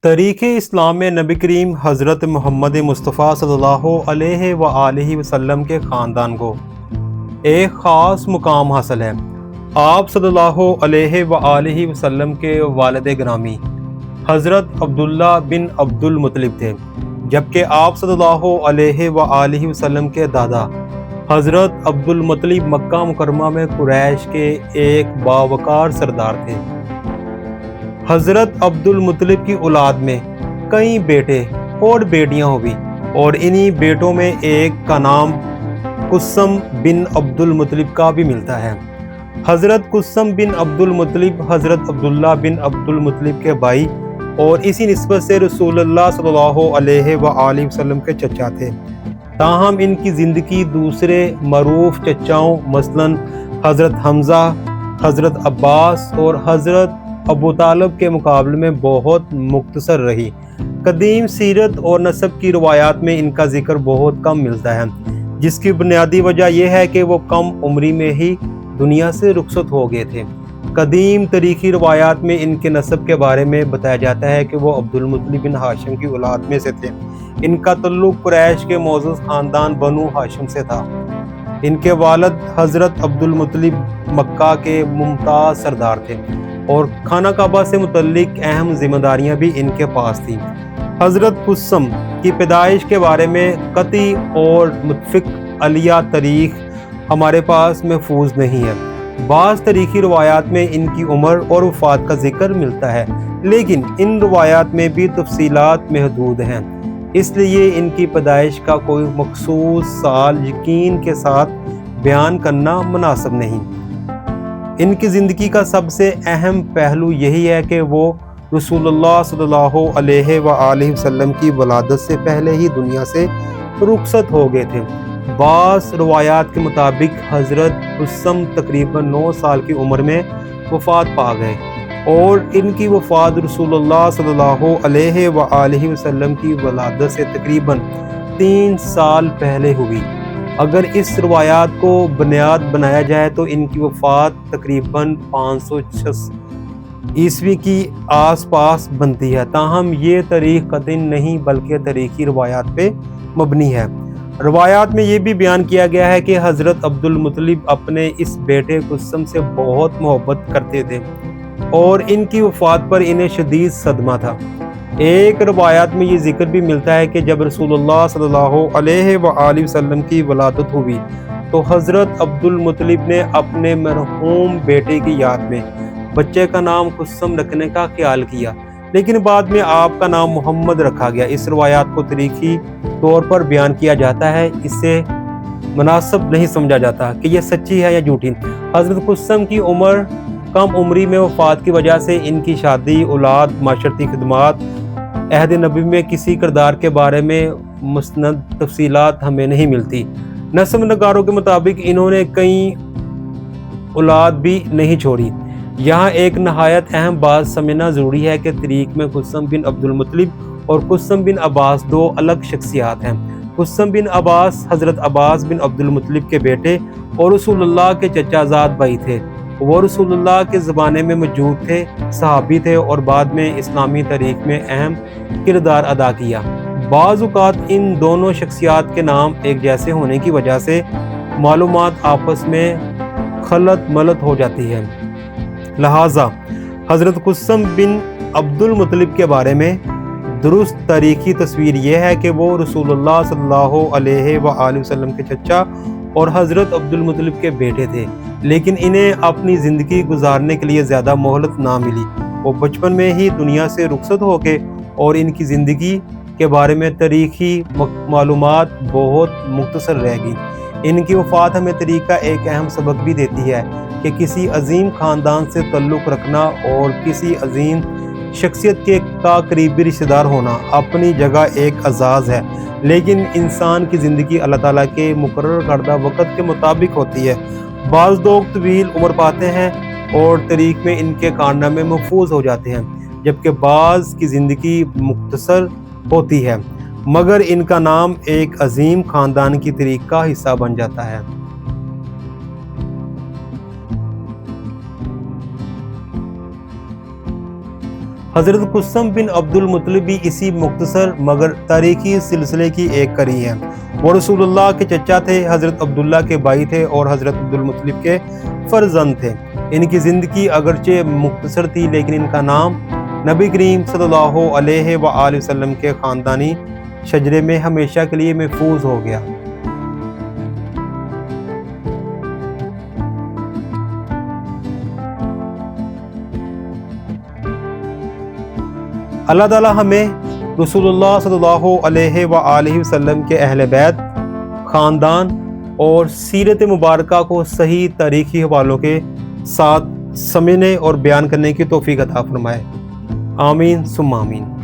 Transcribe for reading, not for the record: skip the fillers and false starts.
تاریخ اسلام میں نبی کریم حضرت محمد مصطفیٰ صلی اللہ علیہ وآلہ وسلم کے خاندان کو ایک خاص مقام حاصل ہے۔ آپ صلی اللہ علیہ وآلہ وسلم کے والد گرامی حضرت عبداللہ بن عبد المطلب تھے، جبکہ آپ صلی اللہ علیہ وآلہ وسلم کے دادا حضرت عبد المطلب مکہ مکرمہ میں قریش کے ایک باوقار سردار تھے۔ حضرت عبد المطلب کی اولاد میں کئی بیٹے اور بیٹیاں ہوئی، اور انہی بیٹوں میں ایک کا نام قسم بن عبد المطلب کا بھی ملتا ہے۔ حضرت قسم بن عبد المطلب حضرت عبداللہ بن عبد المطلب کے بھائی اور اسی نسبت سے رسول اللہ صلی اللہ علیہ وآلہ وسلم کے چچا تھے۔ تاہم ان کی زندگی دوسرے معروف چچاؤں مثلاً حضرت حمزہ، حضرت عباس اور حضرت ابو طالب کے مقابلے میں بہت مختصر رہی۔ قدیم سیرت اور نسب کی روایات میں ان کا ذکر بہت کم ملتا ہے، جس کی بنیادی وجہ یہ ہے کہ وہ کم عمری میں ہی دنیا سے رخصت ہو گئے تھے۔ قدیم تاریخی روایات میں ان کے نسب کے بارے میں بتایا جاتا ہے کہ وہ عبد المطلب بن ہاشم کی اولاد میں سے تھے۔ ان کا تعلق قریش کے معزز خاندان بنو ہاشم سے تھا۔ ان کے والد حضرت عبد المطلب مکہ کے ممتاز سردار تھے، اور خانہ کعبہ سے متعلق اہم ذمہ داریاں بھی ان کے پاس تھیں۔ حضرت قسم کی پیدائش کے بارے میں قطعی اور متفق علیہ تاریخ ہمارے پاس محفوظ نہیں ہے۔ بعض تاریخی روایات میں ان کی عمر اور وفات کا ذکر ملتا ہے، لیکن ان روایات میں بھی تفصیلات محدود ہیں، اس لیے ان کی پیدائش کا کوئی مخصوص سال یقین کے ساتھ بیان کرنا مناسب نہیں۔ ان کی زندگی کا سب سے اہم پہلو یہی ہے کہ وہ رسول اللہ صلی اللہ علیہ وآلہ وسلم کی ولادت سے پہلے ہی دنیا سے رخصت ہو گئے تھے۔ بعض روایات کے مطابق حضرت قسم تقریباً 9 سال کی عمر میں وفات پا گئے، اور ان کی وفات رسول اللہ صلی اللہ علیہ وآلہ وسلم کی ولادت سے تقریباً 3 سال پہلے ہوئی۔ اگر اس روایات کو بنیاد بنایا جائے تو ان کی وفات تقریباً 506 عیسوی کی آس پاس بنتی ہے، تاہم یہ تاریخ قطعی نہیں بلکہ تاریخی روایات پہ مبنی ہے۔ روایات میں یہ بھی بیان کیا گیا ہے کہ حضرت عبد المطلب اپنے اس بیٹے قسم سے بہت محبت کرتے تھے، اور ان کی وفات پر انہیں شدید صدمہ تھا۔ ایک روایات میں یہ ذکر بھی ملتا ہے کہ جب رسول اللہ صلی اللہ علیہ وآلہ وسلم کی ولادت ہوئی تو حضرت عبد المطلب نے اپنے مرحوم بیٹے کی یاد میں بچے کا نام قسم رکھنے کا خیال کیا، لیکن بعد میں آپ کا نام محمد رکھا گیا۔ اس روایات کو تاریخی طور پر بیان کیا جاتا ہے، اسے مناسب نہیں سمجھا جاتا کہ یہ سچی ہے یا جھوٹی۔ حضرت قسم کی کم عمری میں وفات کی وجہ سے ان کی شادی، اولاد، معاشرتی خدمات، عہد نبوی میں کسی کردار کے بارے میں مستند تفصیلات ہمیں نہیں ملتی۔ نسب نگاروں کے مطابق انہوں نے کئی اولاد بھی نہیں چھوڑی۔ یہاں ایک نہایت اہم بات سمجھنا ضروری ہے کہ تاریخ میں قسم بن عبد المطلب اور قسم بن عباس 2 الگ شخصیات ہیں۔ قسم بن عباس حضرت عباس بن عبد المطلب کے بیٹے اور رسول اللہ کے چچا زاد بھائی تھے۔ وہ رسول اللہ کے زمانے میں موجود تھے، صحابی تھے، اور بعد میں اسلامی تاریخ میں اہم کردار ادا کیا۔ بعض اوقات ان دونوں شخصیات کے نام ایک جیسے ہونے کی وجہ سے معلومات آپس میں خلط ملط ہو جاتی ہے، لہٰذا حضرت قسم بن عبد المطلب کے بارے میں درست تاریخی تصویر یہ ہے کہ وہ رسول اللہ صلی اللہ علیہ وآلہ وسلم کے چچا اور حضرت عبد المطلب کے بیٹے تھے، لیکن انہیں اپنی زندگی گزارنے کے لیے زیادہ مہلت نہ ملی۔ وہ بچپن میں ہی دنیا سے رخصت ہو گئے، اور ان کی زندگی کے بارے میں تاریخی معلومات بہت مختصر رہ گئی۔ ان کی وفات ہمیں تاریخ کا ایک اہم سبق بھی دیتی ہے کہ کسی عظیم خاندان سے تعلق رکھنا اور کسی عظیم شخصیت کا قریبی رشتہ دار ہونا اپنی جگہ ایک اعزاز ہے، لیکن انسان کی زندگی اللہ تعالیٰ کے مقرر کردہ وقت کے مطابق ہوتی ہے۔ بعض لوگ طویل عمر پاتے ہیں اور تاریخ میں ان کے کارنامے محفوظ ہو جاتے ہیں، جبکہ بعض کی زندگی مختصر ہوتی ہے مگر ان کا نام ایک عظیم خاندان کی تاریخ کا حصہ بن جاتا ہے۔ حضرت قسم بن عبد المطلب بھی اسی مختصر مگر تاریخی سلسلے کی ایک کڑی ہے۔ وہ رسول اللہ کے چچا تھے، حضرت عبداللہ کے بھائی تھے اور حضرت عبد المطلب کے فرزند تھے۔ ان کی زندگی اگرچہ مختصر تھی لیکن ان کا نام نبی کریم صلی اللہ علیہ وآلہ وسلم کے خاندانی شجرے میں ہمیشہ کے لیے محفوظ ہو گیا۔ اللہ تعالی ہمیں رسول اللہ صلی اللہ علیہ وآلہ وسلم کے اہل بیت، خاندان اور سیرت مبارکہ کو صحیح تاریخی حوالوں کے ساتھ سمجھنے اور بیان کرنے کی توفیق عطا فرمائے۔ آمین ثم آمین۔